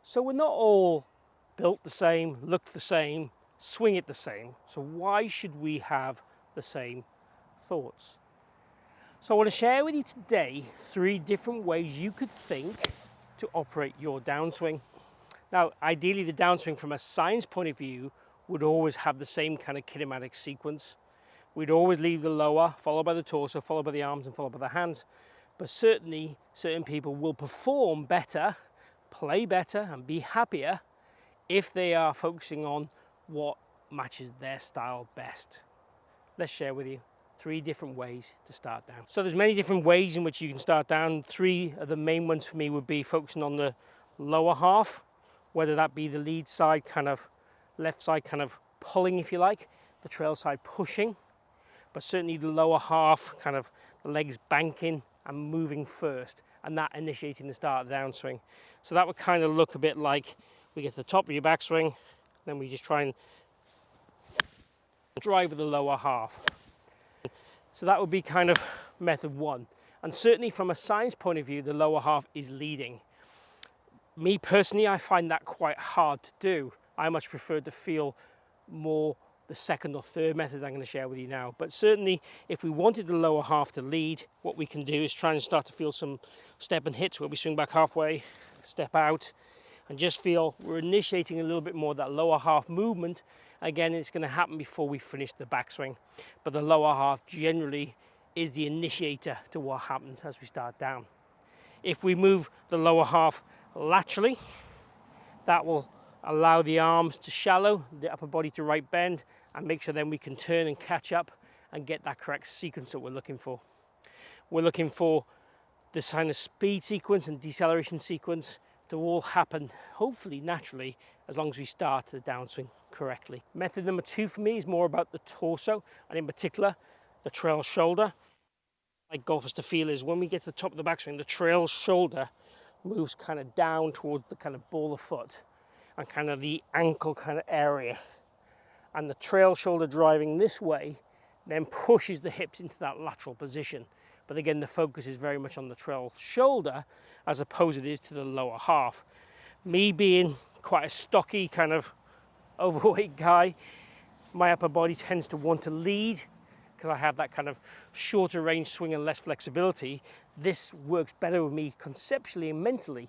So we're not all built the same, look the same, swing it the same. So why should we have the same thoughts? So I want to share with you today 3 different ways you could think to operate your downswing. Now, ideally the downswing from a science point of view would always have the same kind of kinematic sequence. We'd always leave the lower, followed by the torso, followed by the arms, and followed by the hands. But certainly certain people will perform better, play better, and be happier if they are focusing on what matches their style best. Let's share with you 3 different ways to start down. So there's many different ways in which you can start down. 3 of the main ones for me would be focusing on the lower half, whether that be the lead side kind of left side kind of pulling, if you like, the trail side pushing, but certainly the lower half kind of the legs banking and moving first, and that initiating the start of the downswing. So that would kind of look a bit like we get to the top of your backswing, then we just try and drive with the lower half. So that would be kind of method 1. And certainly from a science point of view, the lower half is leading. Me personally, I find that quite hard to do. I much prefer to feel more the second or third method I'm going to share with you now. But certainly if we wanted the lower half to lead, what we can do is try and start to feel some step and hits where we swing back halfway, step out, and just feel we're initiating a little bit more of that lower half movement. Again, it's going to happen before we finish the backswing, but the lower half generally is the initiator to what happens as we start down. If we move the lower half laterally, that will allow the arms to shallow, the upper body to right bend, and make sure then we can turn and catch up and get that correct sequence that we're looking for. We're looking for this kind of speed sequence and deceleration sequence to all happen, hopefully naturally, as long as we start the downswing correctly. Method number 2 for me is more about the torso, and in particular, the trail shoulder. Like golfers to feel is when we get to the top of the backswing, the trail shoulder moves kind of down towards the kind of ball of foot and kind of the ankle kind of area. And the trail shoulder driving this way then pushes the hips into that lateral position. But again, the focus is very much on the trail shoulder as opposed it is to the lower half. Me being quite a stocky kind of overweight guy, my upper body tends to want to lead because I have that kind of shorter range swing and less flexibility. This works better with me conceptually and mentally.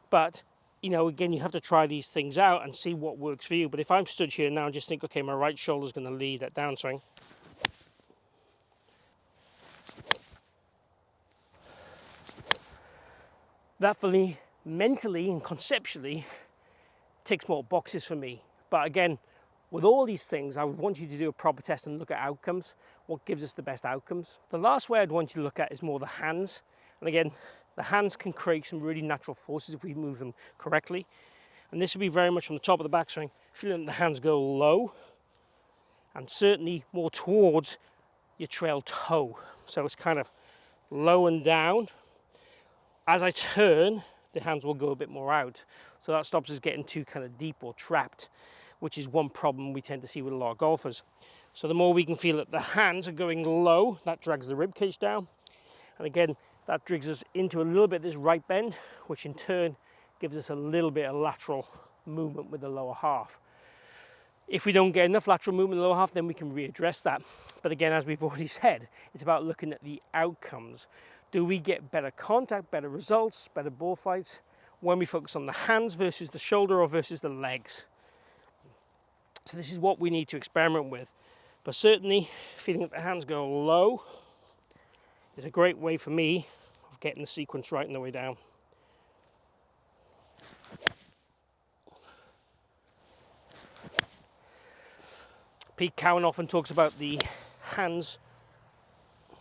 But you know, again, you have to try these things out and see what works for you. But if I'm stood here now and just think, okay, my right shoulder is going to lead at downswing. That for me, mentally and conceptually, ticks more boxes for me. But again, with all these things, I would want you to do a proper test and look at outcomes. What gives us the best outcomes? The last way I'd want you to look at is more the hands. And again, the hands can create some really natural forces if we move them correctly. And this would be very much on the top of the backswing, feeling the hands go low and certainly more towards your trail toe. So it's kind of low and down. As I turn, the hands will go a bit more out. So that stops us getting too kind of deep or trapped, which is one problem we tend to see with a lot of golfers. So the more we can feel that the hands are going low, that drags the rib cage down. And again, that drags us into a little bit of this right bend, which in turn gives us a little bit of lateral movement with the lower half. If we don't get enough lateral movement in the lower half, then we can readdress that. But again, as we've already said, it's about looking at the outcomes. Do we get better contact, better results, better ball flights when we focus on the hands versus the shoulder or versus the legs? So this is what we need to experiment with. But certainly, feeling that the hands go low is a great way for me of getting the sequence right on the way down. Pete Cowan often talks about the hands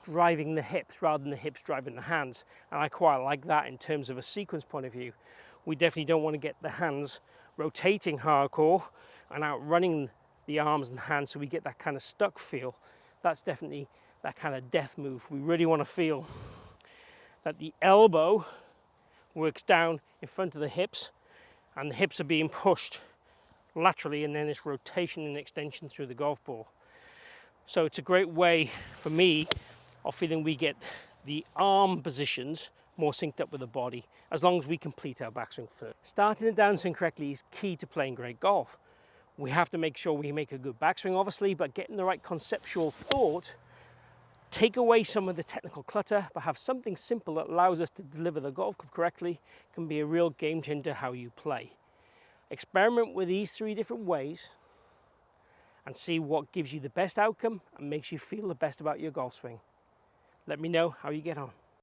driving the hips rather than the hips driving the hands, and I quite like that in terms of a sequence point of view. We definitely don't want to get the hands rotating hardcore and outrunning the arms and hands so we get that kind of stuck feel. That's definitely that kind of death move. We really want to feel that the elbow works down in front of the hips and the hips are being pushed laterally, and then it's rotation and extension through the golf ball. So it's a great way for me of feeling we get the arm positions more synced up with the body, as long as we complete our backswing first. Starting the downswing correctly is key to playing great golf. We have to make sure we make a good backswing, obviously, but getting the right conceptual thought, take away some of the technical clutter, but have something simple that allows us to deliver the golf club correctly, can be a real game changer how you play. Experiment with these 3 different ways and see what gives you the best outcome and makes you feel the best about your golf swing. Let me know how you get on.